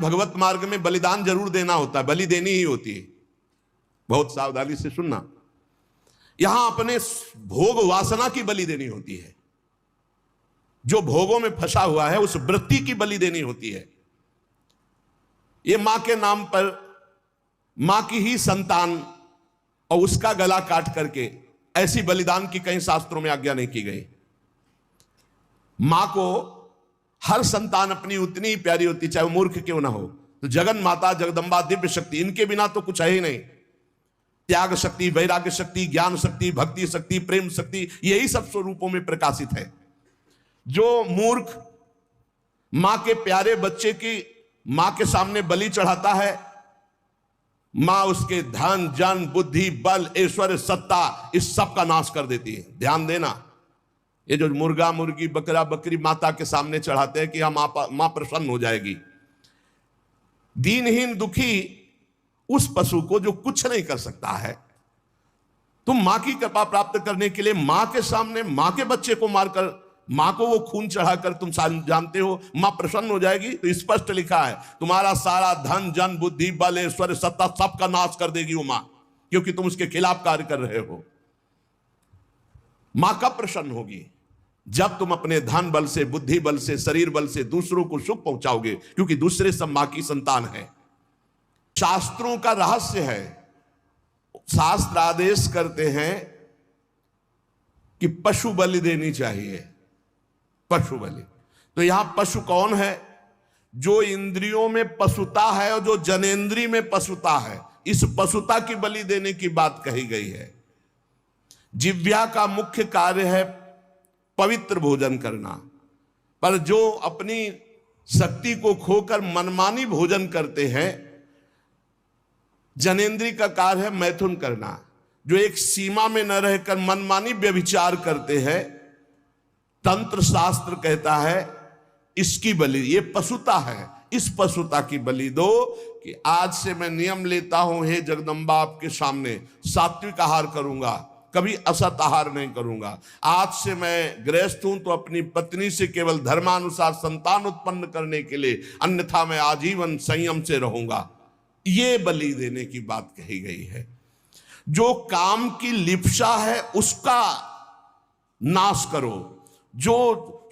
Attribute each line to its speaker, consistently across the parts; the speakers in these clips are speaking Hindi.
Speaker 1: भगवत मार्ग में बलिदान जरूर देना होता है, बलि देनी ही होती है। बहुत सावधानी से सुनना, यहां अपने भोग वासना की बलि देनी होती है। जो भोगों में फंसा हुआ है उस वृत्ति की बलि देनी होती है। ये मां के नाम पर मां की ही संतान और उसका गला काट करके ऐसी बलिदान की कहीं शास्त्रों में आज्ञा नहीं की गई। मां को हर संतान अपनी उतनी ही प्यारी होती, चाहे वो मूर्ख क्यों ना हो। तो जगन माता जगदम्बा दिव्य शक्ति, इनके बिना तो कुछ है ही नहीं। त्याग शक्ति, वैराग्य शक्ति, ज्ञान शक्ति, भक्ति शक्ति, प्रेम शक्ति, यही सब स्वरूपों में प्रकाशित है। जो मूर्ख मां के प्यारे बच्चे की मां के सामने बलि चढ़ाता है, मां उसके धन जन बुद्धि बल ऐश्वर्य सत्ता इस सब का नाश कर देती है। ध्यान देना, ये जो मुर्गा मुर्गी बकरा बकरी माता के सामने चढ़ाते हैं कि हम मां प्रसन्न हो जाएगी, दीनहीन दुखी उस पशु को जो कुछ नहीं कर सकता है, तुम मां की कृपा प्राप्त करने के लिए मां के सामने मां के बच्चे को मारकर मां को वो खून चढ़ाकर तुम जानते हो मां प्रसन्न हो जाएगी। तो स्पष्ट लिखा है तुम्हारा सारा धन जन बुद्धि बल ऐश्वर्य सत्ता सबका नाश कर देगी वो मां, क्योंकि तुम उसके खिलाफ कार्य कर रहे हो। मां कब प्रसन्न होगी? जब तुम अपने धन बल से, बुद्धि बल से, शरीर बल से दूसरों को सुख पहुंचाओगे, क्योंकि दूसरे सब मां की संतान है। शास्त्रों का रहस्य है, शास्त्र आदेश करते हैं कि पशु बलि देनी चाहिए, पशु बलि। तो यहां पशु कौन है? जो इंद्रियों में पशुता है और जो जनेंद्री में पशुता है, इस पशुता की बलि देने की बात कही गई है। जिह्वा का मुख्य कार्य है पवित्र भोजन करना, पर जो अपनी शक्ति को खोकर मनमानी भोजन करते हैं, जनेंद्री का कार्य है मैथुन करना। जो एक सीमा में न रहकर मनमानी व्यभिचार करते हैं, तंत्र शास्त्र कहता है इसकी बलि, ये पशुता है, इस पशुता की बलि दो कि आज से मैं नियम लेता हूं हे जगदम्बा आपके सामने सात्विक आहार करूंगा, कभी असत आहार नहीं करूंगा। आज से मैं गृहस्थ हूं तो अपनी पत्नी से केवल धर्मानुसार संतान उत्पन्न करने के लिए, अन्यथा मैं आजीवन संयम से रहूंगा। ये बलि देने की बात कही गई है। जो काम की लिप्सा है उसका नाश करो। जो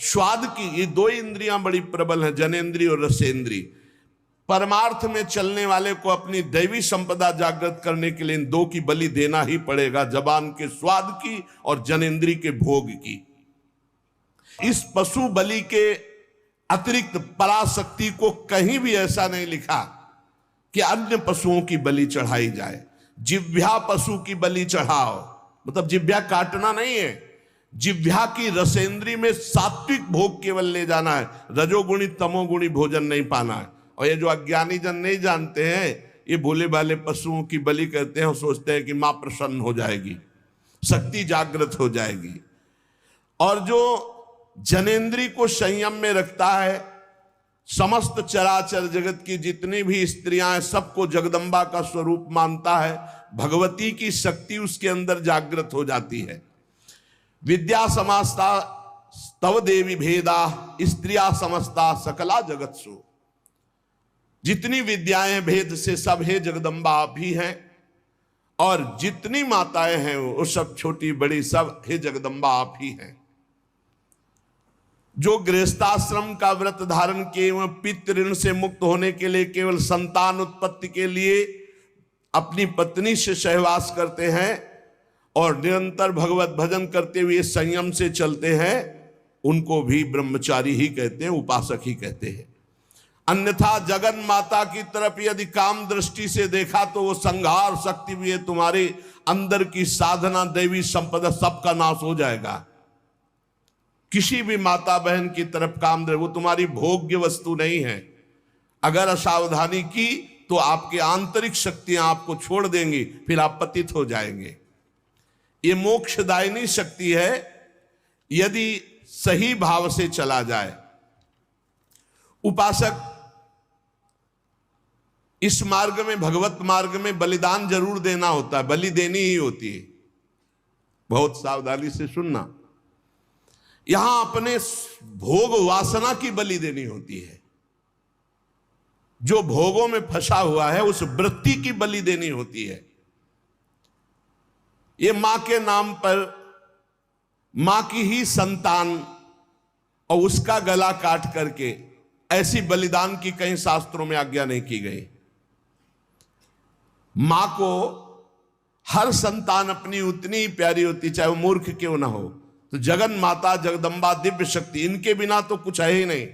Speaker 1: स्वाद की, ये दो इंद्रियां बड़ी प्रबल हैं, जनेंद्री और रसेंद्री। परमार्थ में चलने वाले को अपनी दैवी संपदा जागृत करने के लिए इन दो की बलि देना ही पड़ेगा, जबान के स्वाद की और जनेंद्री के भोग की। इस पशु बलि के अतिरिक्त पराशक्ति को कहीं भी ऐसा नहीं लिखा कि अन्य पशुओं की बलि चढ़ाई जाए। जिह्वा पशु की बलि चढ़ाओ, मतलब जिह्वा काटना नहीं है, जिह्वा की रसेंद्री में सात्विक भोग केवल ले जाना है, रजोगुणी तमोगुणी भोजन नहीं पाना है। और ये जो अज्ञानी जन नहीं जानते हैं, ये भोले भाले पशुओं की बलि करते हैं और सोचते हैं कि मां प्रसन्न हो जाएगी, शक्ति जागृत हो जाएगी। और जो जनेंद्री को संयम में रखता है, समस्त चराचर जगत की जितनी भी स्त्रियां हैं सबको जगदम्बा का स्वरूप मानता है, भगवती की शक्ति उसके अंदर जागृत हो जाती है। विद्या समास्ता तव देवी भेदा स्त्रिया समस्ता सकला जगत्सु। जितनी विद्याएं भेद से सब है जगदम्बा आप ही हैं, और जितनी माताएं हैं वो सब छोटी बड़ी सब हे जगदम्बा आप ही हैं। जो गृहस्थाश्रम का व्रत धारण किए एवं पितृ ऋण से मुक्त होने के लिए केवल संतान उत्पत्ति के लिए अपनी पत्नी से सहवास करते हैं और निरंतर भगवत भजन करते हुए संयम से चलते हैं, उनको भी ब्रह्मचारी ही कहते हैं, उपासक ही कहते हैं। अन्यथा जगन माता की तरफ यदि काम दृष्टि से देखा तो वो संहार शक्ति भी है, तुम्हारे अंदर की साधना दैवी संपदा सबका नाश हो जाएगा। किसी भी माता बहन की तरफ काम दे, वो तुम्हारी भोग्य वस्तु नहीं है। अगर असावधानी की तो आपकी आंतरिक शक्तियां आपको छोड़ देंगी, फिर आप पतित हो जाएंगे। ये मोक्षदायिनी शक्ति है यदि सही भाव से चला जाए। उपासक इस मार्ग में, भगवत मार्ग में बलिदान जरूर देना होता है, बलि देनी ही होती है। बहुत सावधानी से सुनना, यहां अपने भोग वासना की बलि देनी होती है। जो भोगों में फंसा हुआ है उस वृत्ति की बलि देनी होती है। ये मां के नाम पर मां की ही संतान और उसका गला काट करके ऐसी बलिदान की कहीं शास्त्रों में आज्ञा नहीं की गई। मां को हर संतान अपनी उतनी ही प्यारी होती, चाहे वो मूर्ख क्यों ना हो। तो जगन माता, जगदम्बा, दिव्य शक्ति, इनके बिना तो कुछ है ही नहीं।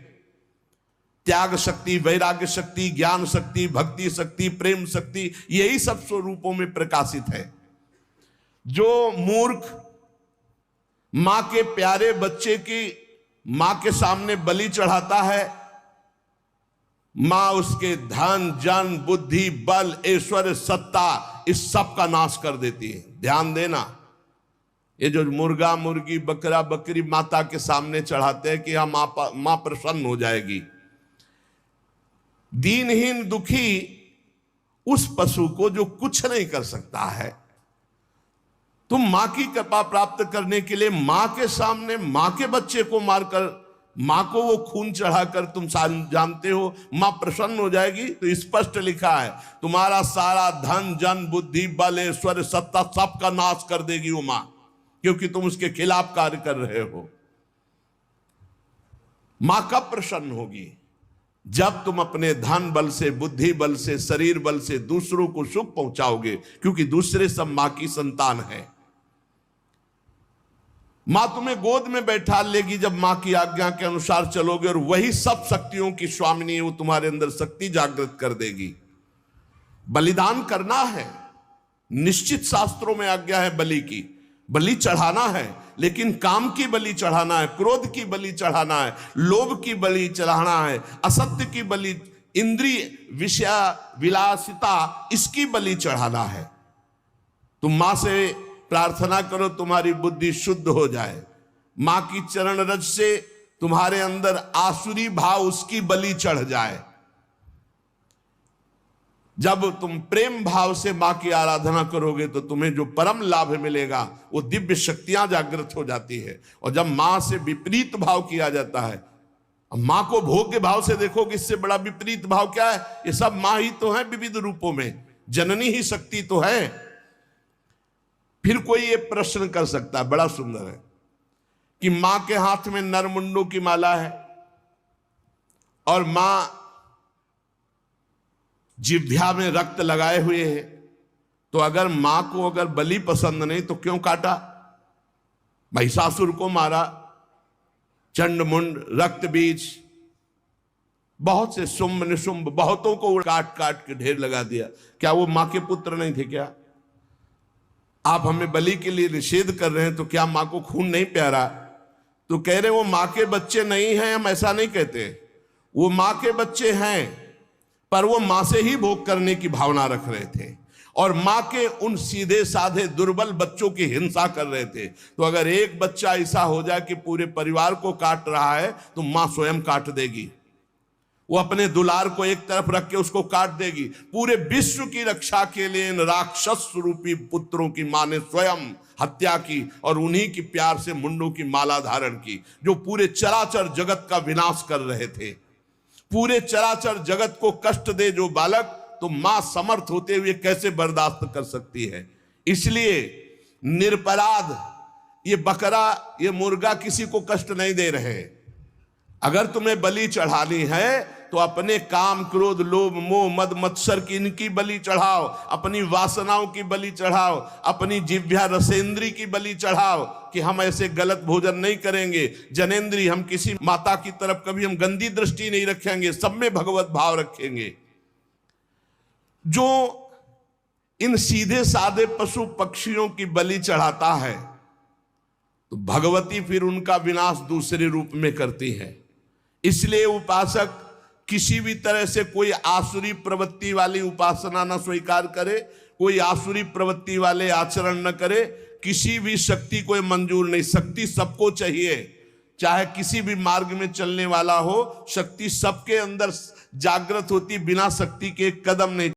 Speaker 1: त्याग शक्ति, वैराग्य शक्ति, ज्ञान शक्ति, भक्ति शक्ति, प्रेम शक्ति, यही सब स्वरूपों में प्रकाशित है। जो मूर्ख मां के प्यारे बच्चे की मां के सामने बलि चढ़ाता है, मां उसके धन, जन, बुद्धि, बल, ऐश्वर्य, सत्ता, इस सब का नाश कर देती है। ध्यान देना, ये जो मुर्गा, मुर्गी, बकरा, बकरी माता के सामने चढ़ाते हैं कि हाँ मां प्रसन्न हो जाएगी, दीनहीन दुखी उस पशु को जो कुछ नहीं कर सकता है, तुम मां की कृपा प्राप्त करने के लिए मां के सामने मां के बच्चे को मारकर, मां को वो खून चढ़ाकर तुम जानते हो मां प्रसन्न हो जाएगी। तो स्पष्ट लिखा है तुम्हारा सारा धन, जन, बुद्धि, बल, ऐश्वर्य, सत्ता, सबका नाश कर देगी वो मां, क्योंकि तुम उसके खिलाफ कार्य कर रहे हो। मां कब प्रसन्न होगी? जब तुम अपने धन बल से, बुद्धि बल से, शरीर बल से दूसरों को सुख पहुंचाओगे, क्योंकि दूसरे सब मां की संतान है। मां तुम्हें गोद में बैठा लेगी जब मां की आज्ञा के अनुसार चलोगे, और वही सब शक्तियों की स्वामिनी, वो तुम्हारे अंदर शक्ति जागृत कर देगी। बलिदान करना है, निश्चित शास्त्रों में आज्ञा है बलि की, बलि चढ़ाना है, लेकिन काम की बलि चढ़ाना है, क्रोध की बलि चढ़ाना है, लोभ की बलि चढ़ाना है, असत्य की बलि, इंद्रिय विषय विलासिता, इसकी बलि चढ़ाना है। तुम मां से प्रार्थना करो तुम्हारी बुद्धि शुद्ध हो जाए, मां की चरण रज से तुम्हारे अंदर आसुरी भाव, उसकी बलि चढ़ जाए। जब तुम प्रेम भाव से मां की आराधना करोगे तो तुम्हें जो परम लाभ मिलेगा वो दिव्य शक्तियां जागृत हो जाती है। और जब मां से विपरीत भाव किया जाता है, मां को भोग्य भाव से देखोगे, इससे बड़ा विपरीत भाव क्या है? ये सब मां ही तो है विविध रूपों में, जननी ही शक्ति तो है। फिर कोई ये प्रश्न कर सकता है, बड़ा सुंदर है, कि मां के हाथ में नरमुंडों की माला है और मां जिह्वा में रक्त लगाए हुए है, तो अगर मां को अगर बलि पसंद नहीं तो क्यों काटा? महिषासुर को मारा, चंडमुंड, रक्त बीज, बहुत से शुंभ निशुंभ, बहुतों को काट काट के ढेर लगा दिया। क्या वो मां के पुत्र नहीं थे क्या? आप हमें बलि के लिए निषेध कर रहे हैं, तो क्या मां को खून नहीं प्यारा? तो कह रहे वो मां के बच्चे नहीं हैं। हम ऐसा नहीं कहते, वो मां के बच्चे हैं, पर वो मां से ही भोग करने की भावना रख रहे थे और मां के उन सीधे साधे दुर्बल बच्चों की हिंसा कर रहे थे। तो अगर एक बच्चा ऐसा हो जाए कि पूरे परिवार को काट रहा है, तो मां स्वयं काट देगी। वो अपने दुलार को एक तरफ रख के उसको काट देगी। पूरे विश्व की रक्षा के लिए इन राक्षस रूपी पुत्रों की मां ने स्वयं हत्या की और उन्हीं की प्यार से मुंडों की माला धारण की, जो पूरे चराचर जगत का विनाश कर रहे थे। पूरे चराचर जगत को कष्ट दे जो बालक, तो मां समर्थ होते हुए कैसे बर्दाश्त कर सकती है? इसलिए निरपराध ये बकरा, ये मुर्गा किसी को कष्ट नहीं दे रहे। अगर तुम्हें बलि चढ़ानी है तो अपने काम, क्रोध, लोभ, मोह, मद, मत्सर की इनकी बलि चढ़ाओ, अपनी वासनाओं की बलि चढ़ाओ, अपनी जिह्वा रसेंद्री की बलि चढ़ाओ कि हम ऐसे गलत भोजन नहीं करेंगे, जनेंद्री, हम किसी माता की तरफ कभी हम गंदी दृष्टि नहीं रखेंगे, सब में भगवत भाव रखेंगे। जो इन सीधे साधे पशु पक्षियों की बलि चढ़ाता है, तो भगवती फिर उनका विनाश दूसरे रूप में करती है। इसलिए उपासक किसी भी तरह से कोई आसुरी प्रवृत्ति वाली उपासना न स्वीकार करे, कोई आसुरी प्रवृत्ति वाले आचरण न करे, किसी भी शक्ति को मंजूर नहीं। शक्ति सबको चाहिए, चाहे किसी भी मार्ग में चलने वाला हो, शक्ति सबके अंदर जागृत होती, बिना शक्ति के एक कदम नहीं।